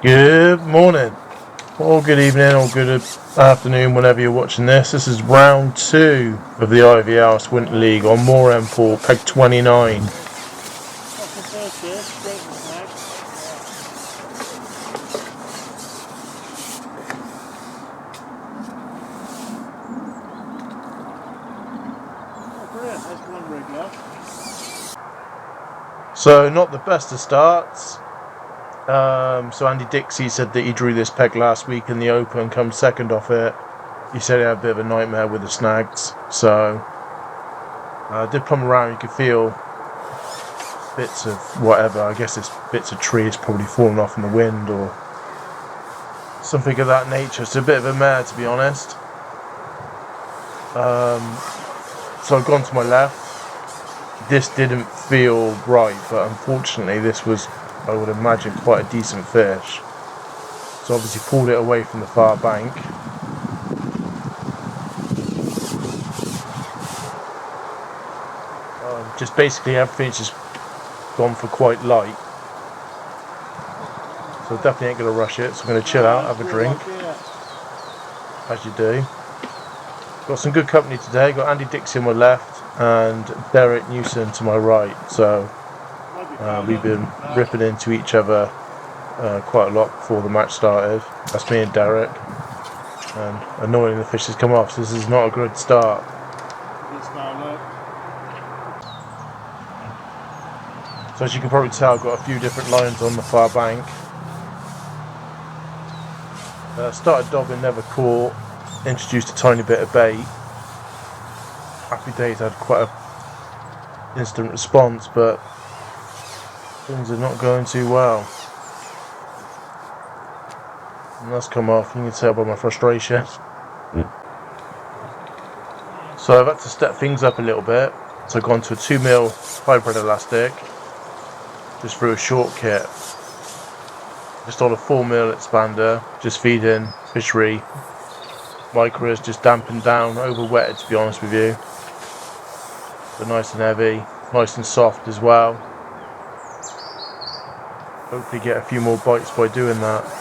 Good morning, or good evening, or good afternoon, whenever you're watching this. This is round 2 of the Ivy House Winter League on Moorhen Pool, peg 29. So not the best of starts. So Andy Dixie said that he drew this peg last week in the Open, come second off it. He said he had a bit of a nightmare with the snags, so did plumb around. You could feel bits of whatever, I guess it's bits of trees probably falling off in the wind or something of that nature. It's a bit of a mare, to be honest. So I've gone to my left. This didn't feel right, but unfortunately this was, I would imagine, quite a decent fish. So obviously pulled it away from the far bank. Just basically everything's just gone for quite light. So definitely ain't going to rush it, so I'm going to chill out, have a drink, as you do. Got some good company today. Got Andy Dixie on my left and Derek Newson to my right. So we've been ripping into each other quite a lot before the match started. That's me and Derek. And annoyingly the fish has come off, so this is not a good start. So as you can probably tell, I've got a few different lines on the far bank. Started dobbing, never caught. Introduced a tiny bit of bait. Happy Days had quite a instant response, but things are not going too well. And that's come off, you can tell by my frustration. So I've had to step things up a little bit. So I've gone to a 2mm hybrid elastic, just through a short kit. Just on a 4mm expander, just feeding Fishery. Micros just dampened down, over wetted to be honest with you. But nice and heavy, nice and soft as well. Hopefully get a few more bites by doing that.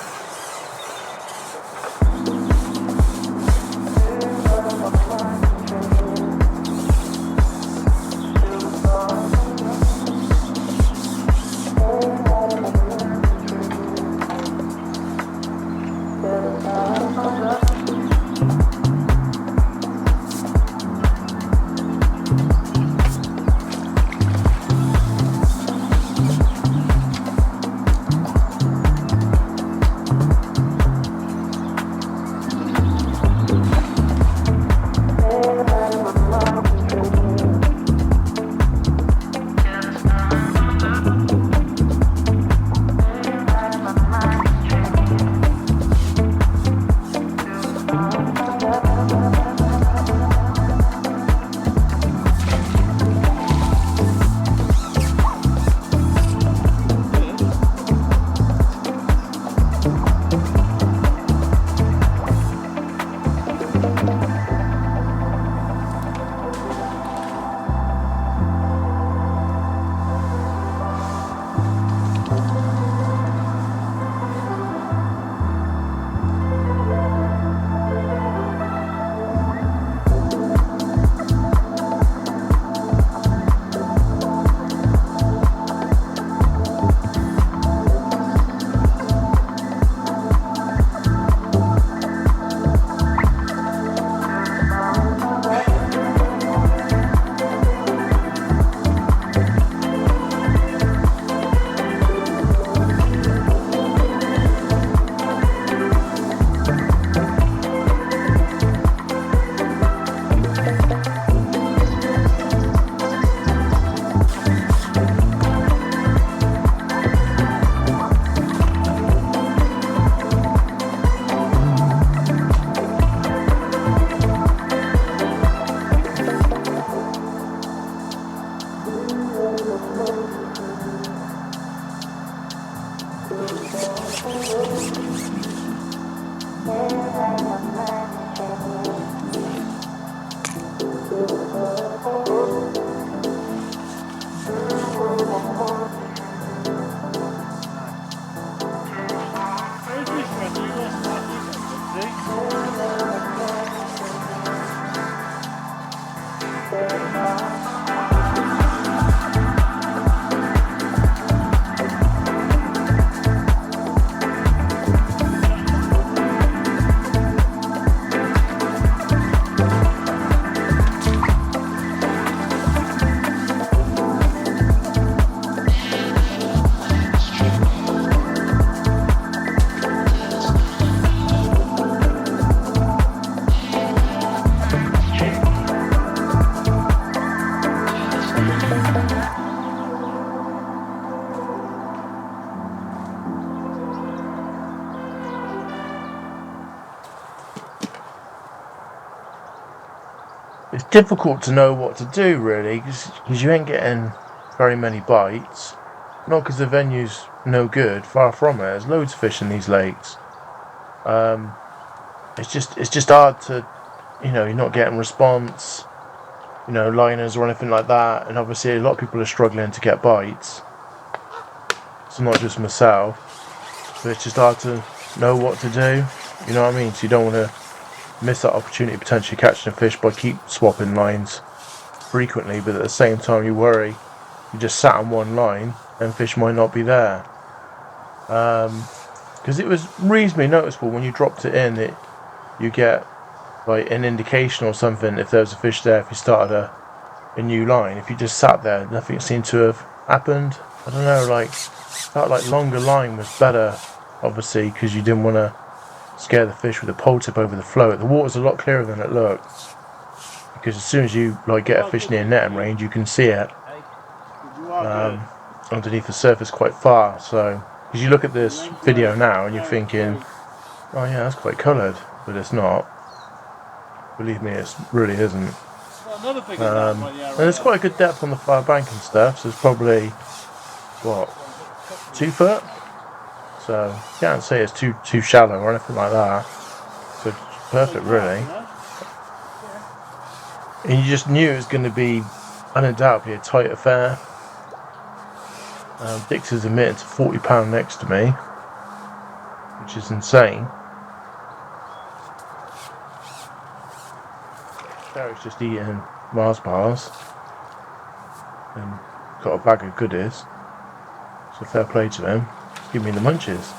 difficult to know what to do really, because you ain't getting very many bites. Not because the venue's no good, far from it. There's loads of fish in these lakes. It's just hard to, you're not getting response, liners or anything like that. And obviously a lot of people are struggling to get bites. So not just myself, but it's just hard to know what to do. You know what I mean? So you don't want to miss that opportunity of potentially catching a fish by keep swapping lines frequently, but at the same time you worry you just sat on one line and fish might not be there. Because it was reasonably noticeable when you dropped it in, you get like an indication or something if there was a fish there if you started a new line. If you just sat there, nothing seemed to have happened. I don't know, felt like longer line was better, obviously, because you didn't want to scare the fish with a pole tip over the float. The water's a lot clearer than it looked, because as soon as you get a fish near netting range, you can see it underneath the surface quite far. So, because you look at this video now and you're thinking, oh yeah, that's quite coloured, but it's not. Believe me, it really isn't. And there's quite a good depth on the far bank and stuff, so it's probably 2 foot. So you can't say it's too shallow or anything like that. So it's perfect, really. And you just knew it was going to be undoubtedly a tight affair. Dix is admitted to £40 next to me, which is insane. Derek's just eating Mars bars and got a bag of goodies. So fair play to him. Give me the munchies.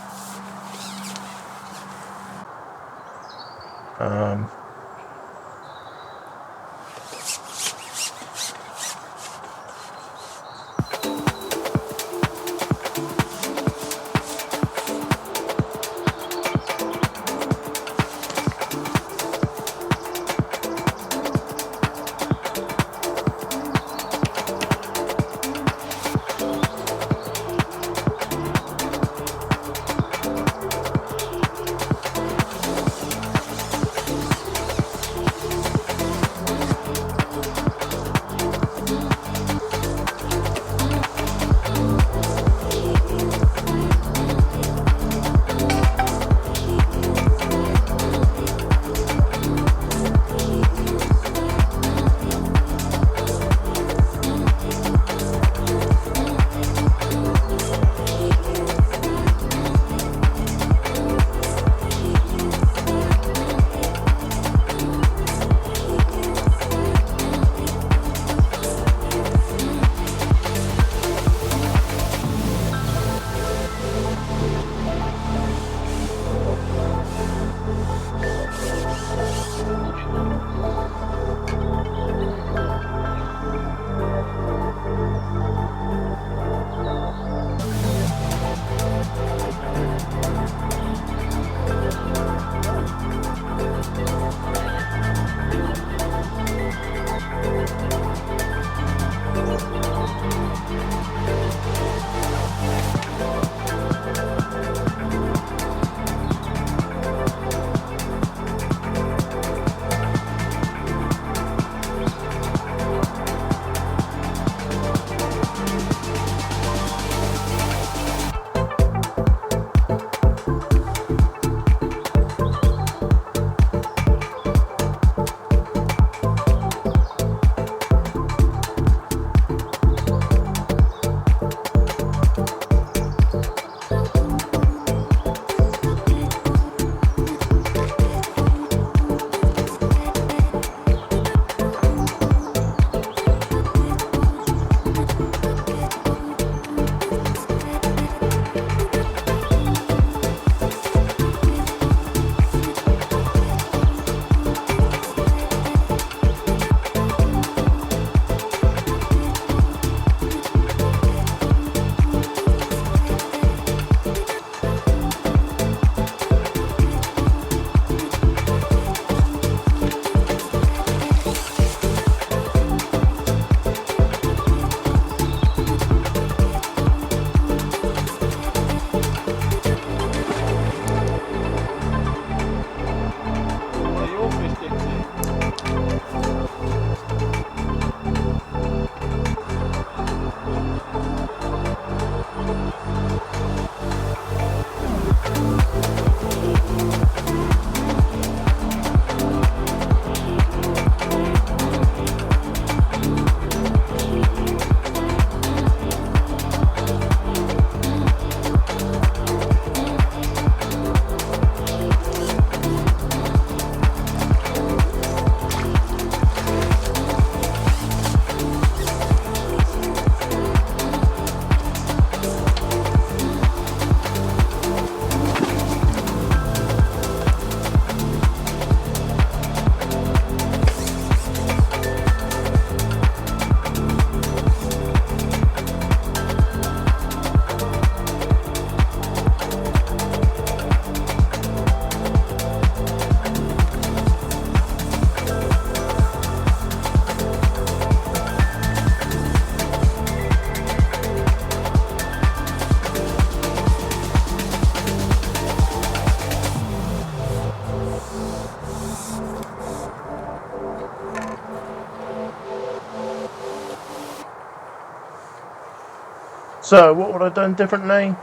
So, what would I have done differently?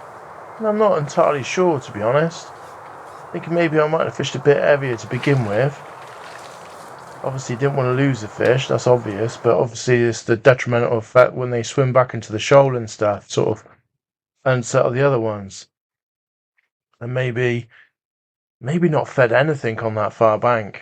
I'm not entirely sure, to be honest. I think maybe I might have fished a bit heavier to begin with. Obviously, didn't want to lose the fish, that's obvious, but obviously it's the detrimental effect when they swim back into the shoal and stuff, sort of unsettle the other ones. And maybe not fed anything on that far bank.